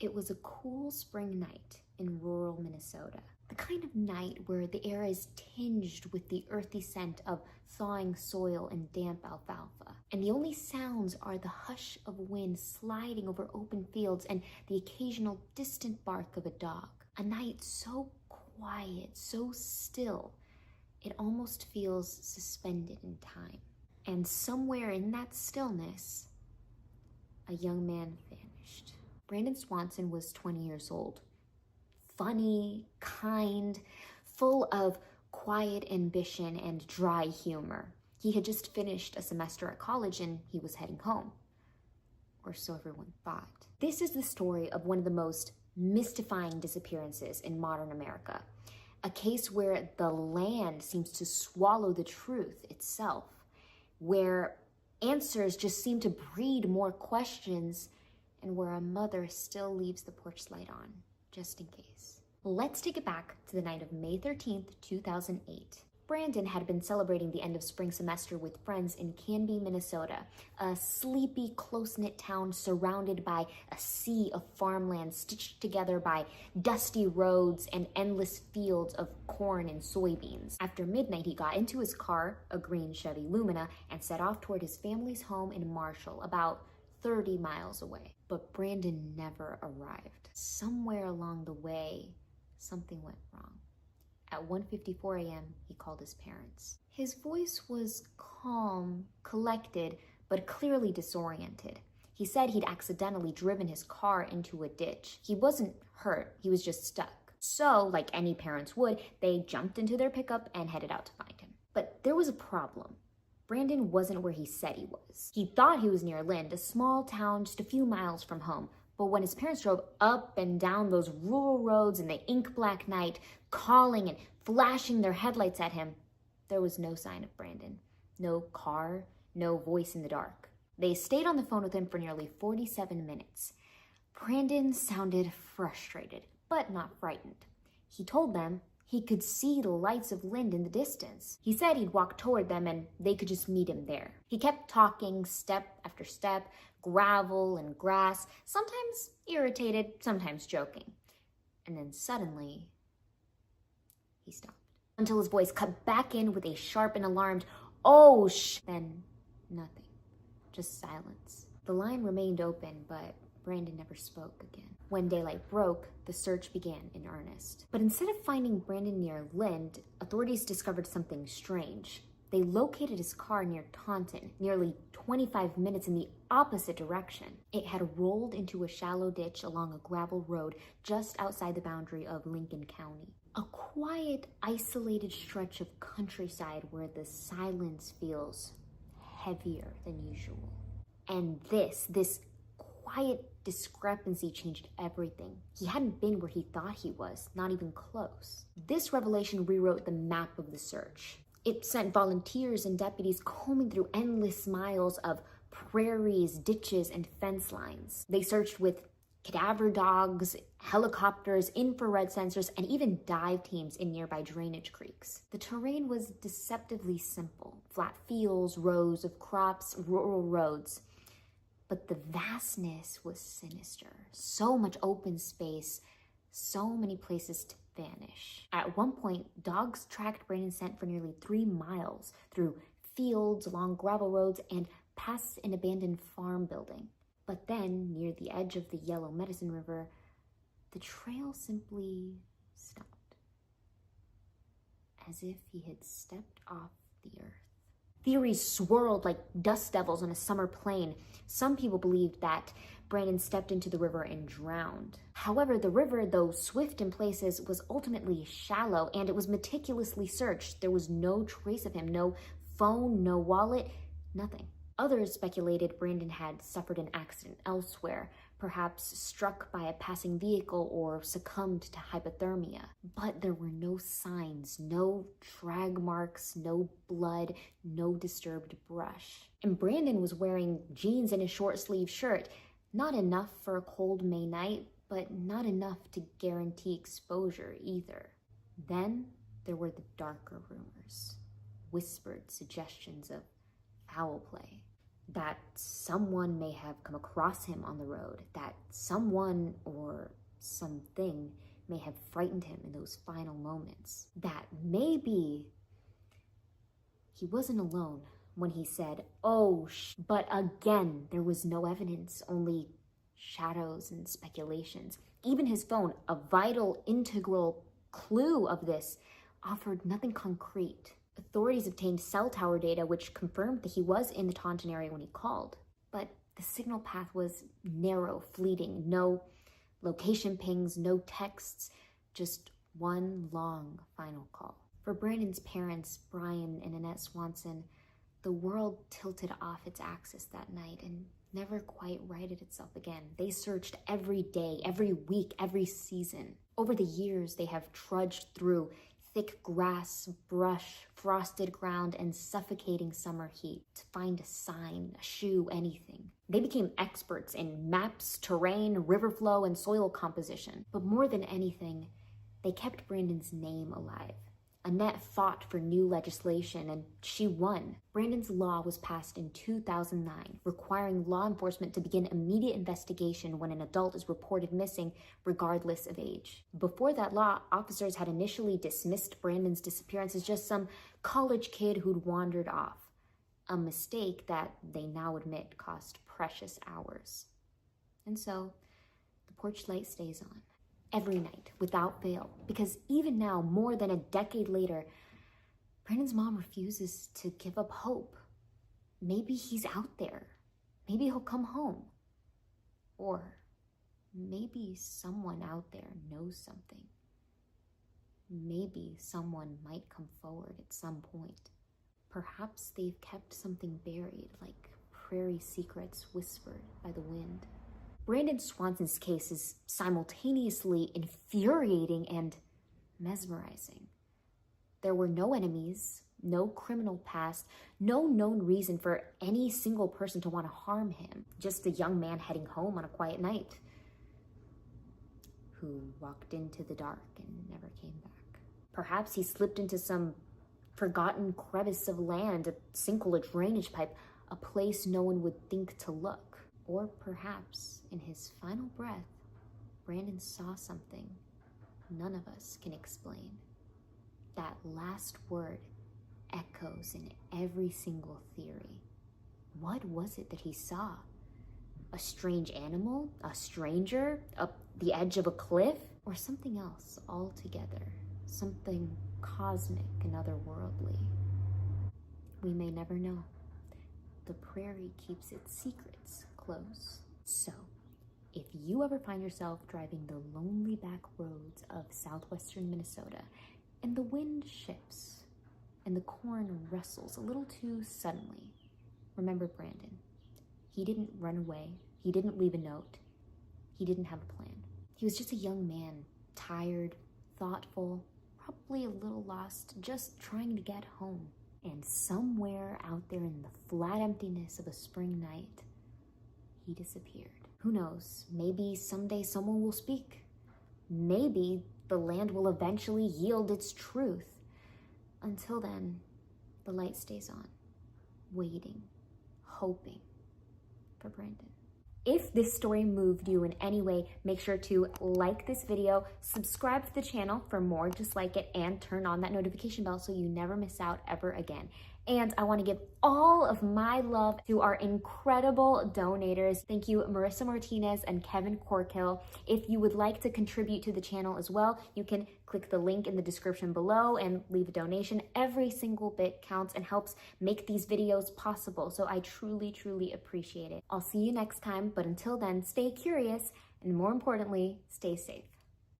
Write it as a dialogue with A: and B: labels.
A: It was a cool spring night in rural Minnesota. The kind of night where the air is tinged with the earthy scent of thawing soil and damp alfalfa. And the only sounds are the hush of wind sliding over open fields and the occasional distant bark of a dog. A night so quiet, so still, it almost feels suspended in time. And somewhere in that stillness, a young man vanished. Brandon Swanson was 20 years old. Funny, kind, full of quiet ambition and dry humor. He had just finished a semester at college and he was heading home. Or so everyone thought. This is the story of one of the most mystifying disappearances in modern America. A case where the land seems to swallow the truth itself, where answers just seem to breed more questions, and where a mother still leaves the porch light on, just in case. Let's take it back to the night of May 13th, 2008. Brandon had been celebrating the end of spring semester with friends in Canby, Minnesota, a sleepy, close-knit town surrounded by a sea of farmland stitched together by dusty roads and endless fields of corn and soybeans. After midnight, he got into his car, a green Chevy Lumina, and set off toward his family's home in Marshall, about 30 miles away. But Brandon never arrived. Somewhere along the way, something went wrong. At 1:54 a.m., he called his parents. His voice was calm, collected, but clearly disoriented. He said he'd accidentally driven his car into a ditch. He wasn't hurt, he was just stuck. So, like any parents would, they jumped into their pickup and headed out to find him. But there was a problem. Brandon wasn't where he said he was. He thought he was near Lind, a small town just a few miles from home. But when his parents drove up and down those rural roads in the ink-black night, calling and flashing their headlights at him, there was no sign of Brandon. No car, no voice in the dark. They stayed on the phone with him for nearly 47 minutes. Brandon sounded frustrated, but not frightened. He told them he could see the lights of Lind in the distance. He said he'd walk toward them and they could just meet him there. He kept talking step after step, gravel and grass, sometimes irritated, sometimes joking. And then suddenly, he stopped. Until his voice cut back in with a sharp and alarmed, "Oh, shh!" Then nothing, just silence. The line remained open, but Brandon never spoke again. When daylight broke, the search began in earnest. But instead of finding Brandon near Lind, authorities discovered something strange. They located his car near Taunton, nearly 25 minutes in the opposite direction. It had rolled into a shallow ditch along a gravel road just outside the boundary of Lincoln County. A quiet, isolated stretch of countryside where the silence feels heavier than usual. And this quiet discrepancy changed everything. He hadn't been where he thought he was, not even close. This revelation rewrote the map of the search. It sent volunteers and deputies combing through endless miles of prairies, ditches, and fence lines. They searched with cadaver dogs, helicopters, infrared sensors, and even dive teams in nearby drainage creeks. The terrain was deceptively simple. Flat fields, rows of crops, rural roads. But the vastness was sinister. So much open space, so many places to vanish. At one point, dogs tracked Brandon's scent for nearly 3 miles through fields, along gravel roads, and past an abandoned farm building. But then, near the edge of the Yellow Medicine River, the trail simply stopped. As if he had stepped off the earth. Theories swirled like dust devils on a summer plain. Some people believed that Brandon stepped into the river and drowned. However, the river, though swift in places, was ultimately shallow, and it was meticulously searched. There was no trace of him, no phone, no wallet, nothing. Others speculated Brandon had suffered an accident elsewhere, perhaps struck by a passing vehicle or succumbed to hypothermia. But there were no signs, no drag marks, no blood, no disturbed brush. And Brandon was wearing jeans and a short-sleeved shirt. Not enough for a cold May night, but not enough to guarantee exposure either. Then there were the darker rumors, whispered suggestions of foul play. that someone may have come across him on the road, that someone or something may have frightened him in those final moments, that maybe he wasn't alone when he said, "Oh, but again, there was no evidence, only shadows and speculations. Even his phone, a vital, integral clue of this, offered nothing concrete. Authorities obtained cell tower data which confirmed that he was in the Taunton area when he called. But the signal path was narrow, fleeting, no location pings, no texts, just one long final call. For Brandon's parents, Brian and Annette Swanson, the world tilted off its axis that night and never quite righted itself again. They searched every day, every week, every season. Over the years, they have trudged through thick grass, brush, frosted ground, and suffocating summer heat to find a sign, a shoe, anything. They became experts in maps, terrain, river flow, and soil composition. But more than anything, they kept Brandon's name alive. Annette fought for new legislation, and she won. Brandon's law was passed in 2009, requiring law enforcement to begin immediate investigation when an adult is reported missing, regardless of age. Before that law, officers had initially dismissed Brandon's disappearance as just some college kid who'd wandered off, a mistake that they now admit cost precious hours. And so, the porch light stays on. Every night, without fail, because even now, more than a decade later, Brandon's mom refuses to give up hope. Maybe he's out there. Maybe he'll come home. Or maybe someone out there knows something. Maybe someone might come forward at some point. Perhaps they've kept something buried, like prairie secrets whispered by the wind. Brandon Swanson's case is simultaneously infuriating and mesmerizing. There were no enemies, no criminal past, no known reason for any single person to want to harm him. Just a young man heading home on a quiet night who walked into the dark and never came back. Perhaps he slipped into some forgotten crevice of land, a sinkhole, a drainage pipe, a place no one would think to look. Or perhaps, in his final breath, Brandon saw something none of us can explain. That last word echoes in every single theory. What was it that he saw? A strange animal? A stranger? Up the edge of a cliff? Or something else altogether? Something cosmic and otherworldly? We may never know. The prairie keeps its secrets close. So, if you ever find yourself driving the lonely back roads of southwestern Minnesota and the wind shifts and the corn rustles a little too suddenly, remember Brandon. He didn't run away. He didn't leave a note. He didn't have a plan. He was just a young man, tired, thoughtful, probably a little lost, just trying to get home. And somewhere out there in the flat emptiness of a spring night, he disappeared. Who knows? Maybe someday someone will speak. Maybe the land will eventually yield its truth. Until then, the light stays on, waiting, hoping for Brandon. If this story moved you in any way, make sure to like this video, subscribe to the channel for more just like it, and turn on that notification bell so you never miss out ever again. And I want to give all of my love to our incredible donators. Thank you, Marissa Martinez and Kevin Corkill. If you would like to contribute to the channel as well, you can click the link in the description below and leave a donation. Every single bit counts and helps make these videos possible. So I truly, truly appreciate it. I'll see you next time, but until then, stay curious and more importantly, stay safe.